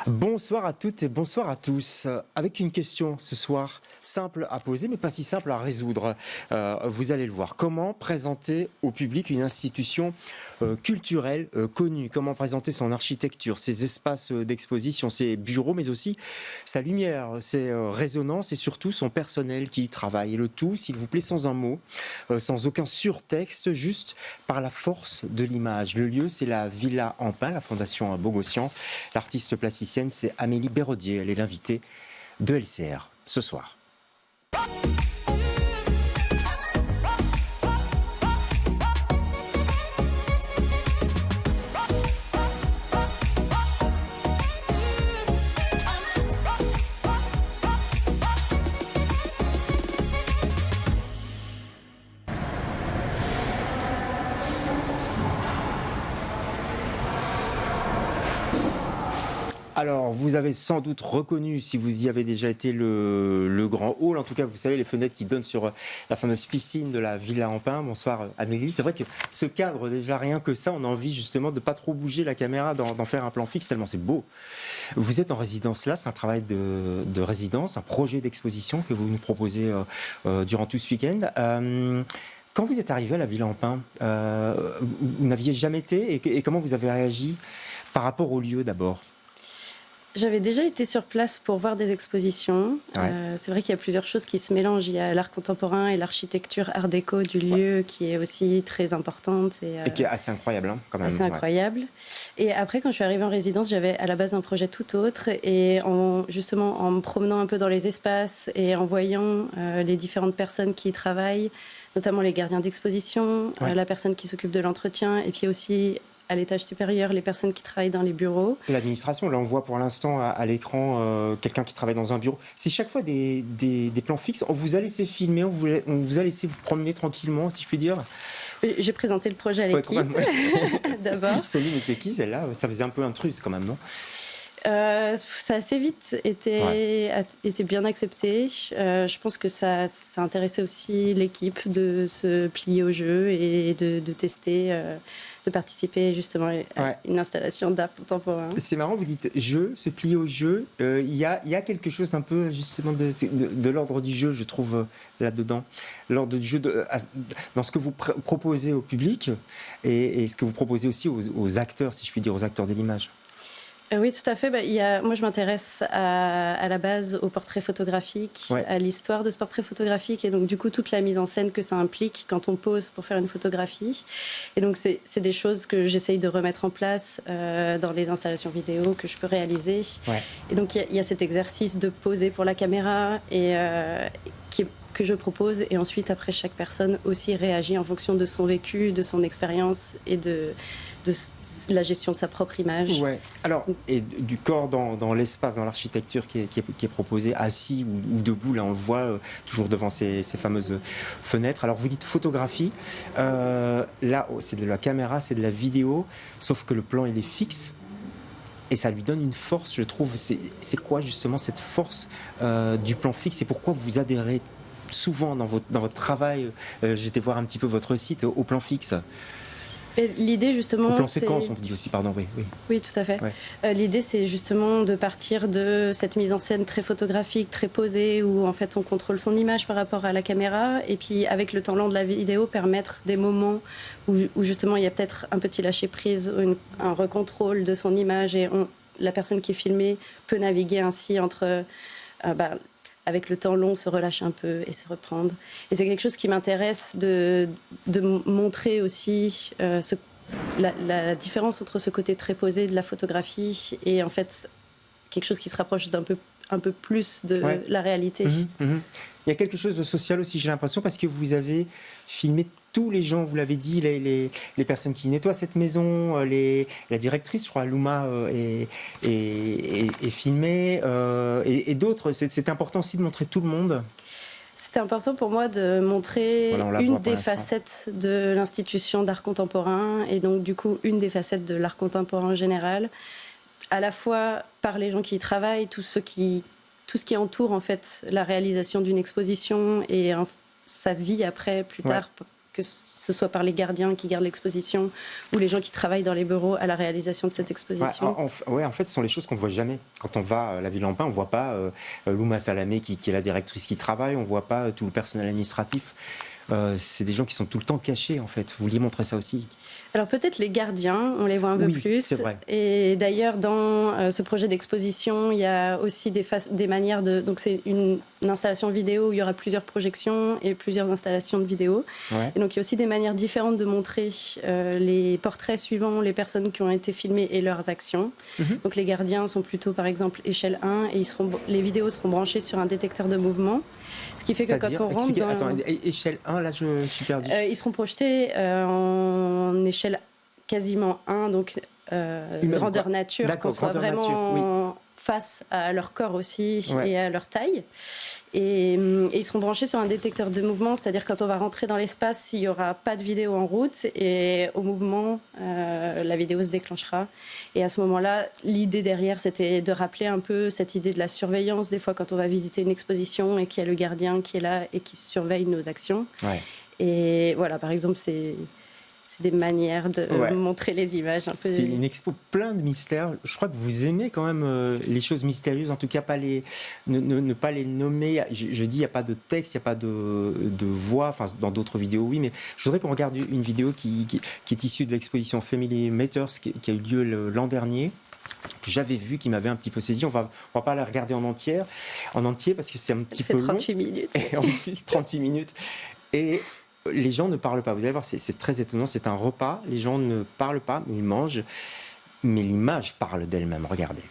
Bonsoir à toutes et bonsoir à tous. Avec une question ce soir, simple à poser, mais pas si simple à résoudre. Vous allez le voir. Comment présenter au public une institution culturelle connue? Comment présenter son architecture, ses espaces d'exposition, ses bureaux, mais aussi sa lumière, ses résonances et surtout son personnel qui y travaille. Et le tout, s'il vous plaît, sans un mot, sans aucun surtexte, juste par la force de l'image. Le lieu, c'est la Villa Ampin, la Fondation Bogossian. L'artiste plasticienne, c'est Amélie Béraudier. Elle est l'invitée de LCR ce soir. Alors, vous avez sans doute reconnu, si vous y avez déjà été, le grand hall. En tout cas, vous savez, les fenêtres qui donnent sur la fameuse piscine de la Villa Ampin. Bonsoir Amélie. C'est vrai que ce cadre, déjà rien que ça, on a envie justement de ne pas trop bouger la caméra, d'en faire un plan fixe, tellement c'est beau. Vous êtes en résidence là, c'est un travail de résidence, un projet d'exposition que vous nous proposez durant tout ce week-end. Quand vous êtes arrivé à la Villa Ampin, vous n'aviez jamais été et comment vous avez réagi par rapport au lieu d'abord? J'avais déjà été sur place pour voir des expositions. Ouais. C'est vrai qu'il y a plusieurs choses qui se mélangent. Il y a l'art contemporain et l'architecture art déco du lieu qui est aussi très importante. Et qui est assez incroyable, hein, quand même. Assez incroyable. Et après, quand je suis arrivée en résidence, j'avais à la base un projet tout autre. Et justement, en me promenant un peu dans les espaces et en voyant les différentes personnes qui y travaillent, notamment les gardiens d'exposition, la personne qui s'occupe de l'entretien, et puis aussi à l'étage supérieur, les personnes qui travaillent dans les bureaux. L'administration, là on voit pour l'instant à l'écran quelqu'un qui travaille dans un bureau. C'est chaque fois des plans fixes. On vous a laissé filmer, on vous a laissé vous promener tranquillement, si je puis dire. J'ai présenté le projet à l'équipe, d'abord. Mais c'est qui celle-là? Ça faisait un peu intruse quand même, non? Ça a assez vite été bien accepté. Je pense que ça intéressait aussi l'équipe de se plier au jeu et de tester, de participer justement à une installation d'art contemporain. C'est marrant, vous dites jeu, se plier au jeu. Il y a quelque chose d'un peu justement de l'ordre du jeu, je trouve, là-dedans. L'ordre du jeu dans ce que vous proposez au public et ce que vous proposez aussi aux acteurs, si je puis dire, aux acteurs de l'image. Oui, tout à fait. Moi, je m'intéresse à la base au portrait photographique, à l'histoire de ce portrait photographique et donc du coup toute la mise en scène que ça implique quand on pose pour faire une photographie. Et donc c'est des choses que j'essaye de remettre en place dans les installations vidéo que je peux réaliser. Et donc il y a cet exercice de poser pour la caméra et que je propose et ensuite après chaque personne aussi réagit en fonction de son vécu, de son expérience et de la gestion de sa propre image. Ouais. Alors, et du corps dans l'espace, dans l'architecture qui est proposée, assis ou debout, là on le voit toujours devant ces fameuses fenêtres. Alors vous dites photographie, là c'est de la caméra, c'est de la vidéo, sauf que le plan il est fixe. Et ça lui donne une force, je trouve. C'est quoi justement cette force du plan fixe et pourquoi vous adhérez souvent dans votre travail, j'étais voir un petit peu votre site, au plan fixe? L'idée justement, au plan séquence, on dit aussi, pardon, oui. Oui, tout à fait. L'idée, c'est justement de partir de cette mise en scène très photographique, très posée, où en fait on contrôle son image par rapport à la caméra, et puis avec le temps long de la vidéo, permettre des moments où justement il y a peut-être un petit lâcher prise, un recontrôle de son image, et la personne qui est filmée peut naviguer ainsi entre avec le temps long, se relâcher un peu et se reprendre. Et c'est quelque chose qui m'intéresse de montrer aussi la différence entre ce côté très posé de la photographie et en fait quelque chose qui se rapproche un peu plus de la réalité. Il y a quelque chose de social aussi, j'ai l'impression, parce que vous avez filmé tous les gens, vous l'avez dit, les personnes qui nettoient cette maison, la directrice, je crois, Louma, est filmée, et d'autres. C'est important aussi de montrer tout le monde. C'était important pour moi de montrer une des facettes de l'institution d'art contemporain, et donc du coup une des facettes de l'art contemporain en général, à la fois par les gens qui y travaillent, tout ce qui entoure en fait la réalisation d'une exposition et sa vie après, plus tard, que ce soit par les gardiens qui gardent l'exposition ou les gens qui travaillent dans les bureaux à la réalisation de cette exposition. Ouais, en fait, ce sont les choses qu'on ne voit jamais. Quand on va à la Ville en Pin, on ne voit pas Louma Salamé qui est la directrice qui travaille, on ne voit pas tout le personnel administratif. C'est des gens qui sont tout le temps cachés, en fait. Vous vouliez montrer ça aussi? Alors peut-être les gardiens, on les voit un peu plus. C'est vrai. Et d'ailleurs, dans ce projet d'exposition, il y a aussi des manières de... Donc c'est une installation vidéo où il y aura plusieurs projections et plusieurs installations de vidéo. Ouais. Et donc il y a aussi des manières différentes de montrer les portraits suivant les personnes qui ont été filmées et leurs actions. Donc les gardiens sont plutôt, par exemple, échelle 1 et les vidéos seront branchées sur un détecteur de mouvement. Ce qui fait que quand on rentre dans... Attends, échelle 1, là je suis perdu. Ils seront projetés en échelle quasiment 1, donc grandeur nature, qu'on soit vraiment face à leur corps aussi et à leur taille. Et ils seront branchés sur un détecteur de mouvement, c'est-à-dire quand on va rentrer dans l'espace, il n'y aura pas de vidéo en route et au mouvement, la vidéo se déclenchera. Et à ce moment-là, l'idée derrière, c'était de rappeler un peu cette idée de la surveillance, des fois quand on va visiter une exposition et qu'il y a le gardien qui est là et qui surveille nos actions. Ouais. Et voilà, par exemple, c'est des manières de montrer les images. C'est une expo plein de mystères. Je crois que vous aimez quand même les choses mystérieuses, en tout cas ne pas les nommer. Je dis, il n'y a pas de texte, il n'y a pas de voix, enfin dans d'autres vidéos oui, mais je voudrais qu'on regarde une vidéo qui est issue de l'exposition Family Matters qui a eu lieu l'an dernier, que j'avais vu, qui m'avait un petit peu saisi. On va pas la regarder en entier parce que c'est un petit peu long. 38 minutes. Et en plus, 38 minutes. Et les gens ne parlent pas. Vous allez voir, c'est très étonnant. C'est un repas. Les gens ne parlent pas, mais ils mangent. Mais l'image parle d'elle-même. Regardez.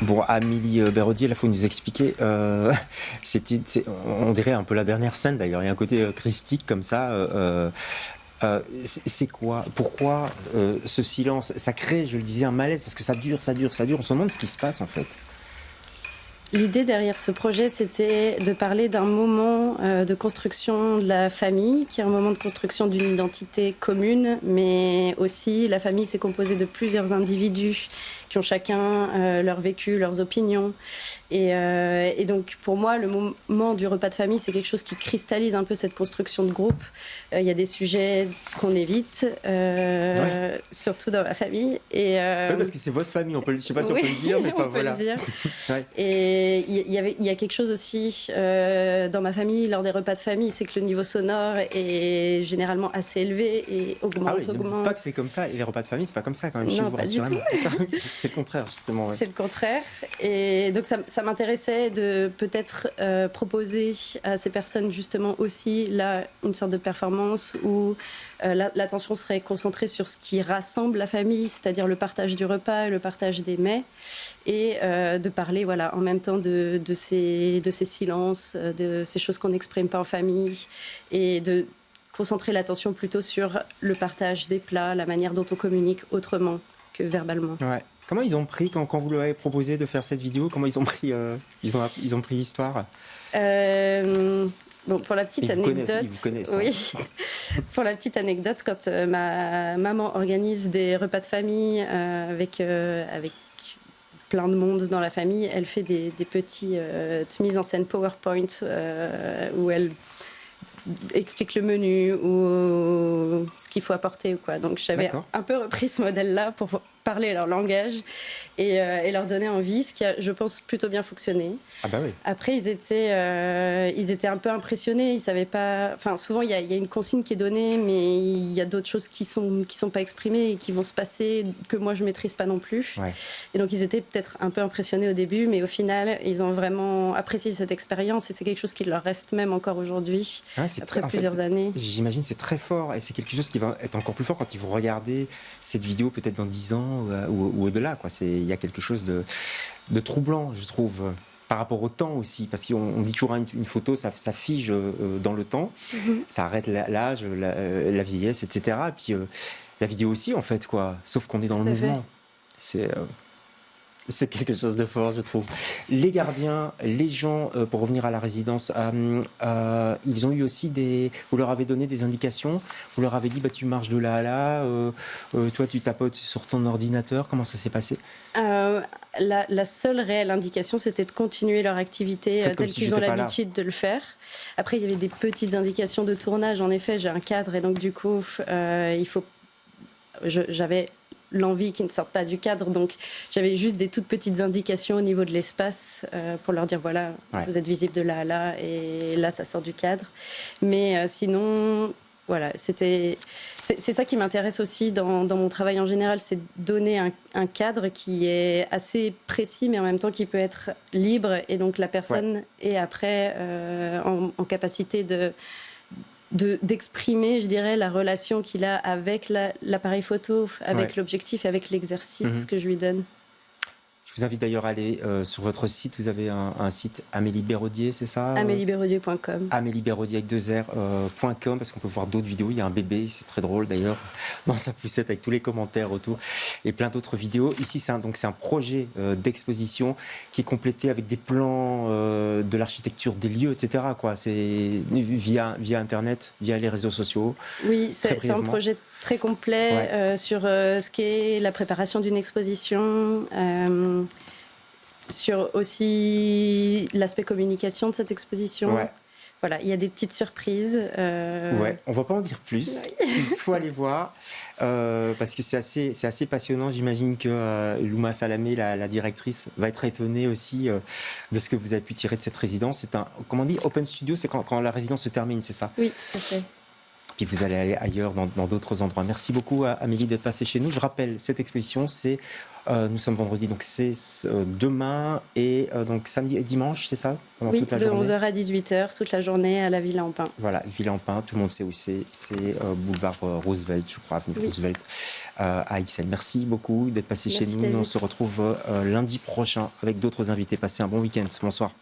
Bon, Amélie Beraudier, là, il faut nous expliquer. On dirait un peu la dernière scène, d'ailleurs. Il y a un côté christique comme ça. C'est quoi? Pourquoi ce silence? Ça crée, je le disais, un malaise, parce que ça dure. On se demande ce qui se passe, en fait. L'idée derrière ce projet, c'était de parler d'un moment de construction de la famille, qui est un moment de construction d'une identité commune, mais aussi la famille s'est composée de plusieurs individus qui ont chacun leur vécu, leurs opinions. Et donc pour moi, le moment du repas de famille, c'est quelque chose qui cristallise un peu cette construction de groupe. Il y a des sujets qu'on évite, surtout dans ma famille. Oui, parce que c'est votre famille, je ne sais pas si on peut le dire, mais on peut le dire. Et il y a quelque chose aussi dans ma famille, lors des repas de famille, c'est que le niveau sonore est généralement assez élevé et augmente. Ne dites pas que c'est comme ça, et les repas de famille, c'est pas comme ça quand même. Non, pas du tout. C'est le contraire, justement. C'est le contraire. Et donc ça m'intéressait de peut-être proposer à ces personnes justement aussi là une sorte de performance où l'attention serait concentrée sur ce qui rassemble la famille, c'est-à-dire le partage du repas et le partage des mets, et de parler en même temps de ces silences, de ces choses qu'on n'exprime pas en famille, et de concentrer l'attention plutôt sur le partage des plats, la manière dont on communique autrement que verbalement. Ouais. Comment ils ont pris, quand vous leur avez proposé de faire cette vidéo, comment ils ont pris l'histoire? Bon, pour la petite anecdote, ils vous connaissent, oui. Pour la petite anecdote, quand ma maman organise des repas de famille avec plein de monde dans la famille, elle fait des petites mises en scène PowerPoint où elle explique le menu ou ce qu'il faut apporter ou quoi. Donc j'avais un peu repris ce modèle-là pour parler leur langage et leur donner envie, ce qui a, je pense, plutôt bien fonctionné. Ah bah oui. Après, ils étaient un peu impressionnés. Ils savaient pas. Enfin, souvent, il y a une consigne qui est donnée, mais il y a d'autres choses qui sont pas exprimées et qui vont se passer que moi je maîtrise pas non plus. Ouais. Et donc, ils étaient peut-être un peu impressionnés au début, mais au final, ils ont vraiment apprécié cette expérience et c'est quelque chose qui leur reste même encore aujourd'hui, après plusieurs années. J'imagine c'est très fort et c'est quelque chose qui va être encore plus fort quand ils vont regarder cette vidéo peut-être dans 10 ans ou au-delà. Il y a quelque chose de troublant, je trouve, par rapport au temps aussi, parce qu'on dit toujours une photo, ça fige dans le temps, ça arrête l'âge, la vieillesse, etc. Et puis la vidéo aussi, en fait, quoi. Sauf qu'on est dans le mouvement. C'est quelque chose de fort, je trouve. Les gardiens, les gens, pour revenir à la résidence, ils ont eu aussi vous leur avez donné des indications. Vous leur avez dit, tu marches de là à là. Toi, tu tapotes sur ton ordinateur. Comment ça s'est passé ? La seule réelle indication, c'était de continuer leur activité telle qu'ils ont l'habitude de le faire. Après, il y avait des petites indications de tournage. En effet, j'ai un cadre et donc du coup, j'avais l'envie qu'ils ne sortent pas du cadre, donc j'avais juste des toutes petites indications au niveau de l'espace pour leur dire voilà, vous êtes visible de là à là et là ça sort du cadre. Mais sinon, voilà, c'est ça qui m'intéresse aussi dans mon travail en général, c'est de donner un cadre qui est assez précis mais en même temps qui peut être libre et donc la personne est après en capacité d'exprimer, je dirais, la relation qu'il a avec l'appareil photo, avec l'objectif, avec l'exercice que je lui donne. Je vous invite d'ailleurs à aller sur votre site. Vous avez un site Amélie Béraudier, c'est ça ? AmélieBéraudier.com. AmélieBéraudier avec 2 R.com, parce qu'on peut voir d'autres vidéos. Il y a un bébé, c'est très drôle d'ailleurs, dans sa poussette avec tous les commentaires autour et plein d'autres vidéos. Ici, c'est un projet d'exposition qui est complété avec des plans de l'architecture des lieux, etc. C'est via Internet, via les réseaux sociaux. Oui, c'est un projet très complet sur ce qu'est la préparation d'une exposition. Sur aussi l'aspect communication de cette exposition. Voilà, il y a des petites surprises. On va pas en dire plus. Il faut aller voir parce que c'est assez passionnant. J'imagine que Louma Salamé, la directrice, va être étonnée aussi de ce que vous avez pu tirer de cette résidence. C'est comment on dit, open studio, c'est quand la résidence se termine, c'est ça ? Oui, tout à fait. Puis vous allez aller ailleurs, dans d'autres endroits. Merci beaucoup à Amélie d'être passée chez nous. Je rappelle, cette exposition, nous sommes vendredi, donc c'est demain et donc samedi et dimanche, c'est ça ? Oui, toute la journée. 11h à 18h, toute la journée à la Villa en Pin. Voilà, Villa en Pin, tout le monde sait où c'est. C'est boulevard Roosevelt, je crois, avenue Roosevelt, à Ixelles. Merci beaucoup d'être passé chez nous. On se retrouve lundi prochain avec d'autres invités. Passez un bon week-end. Bonsoir.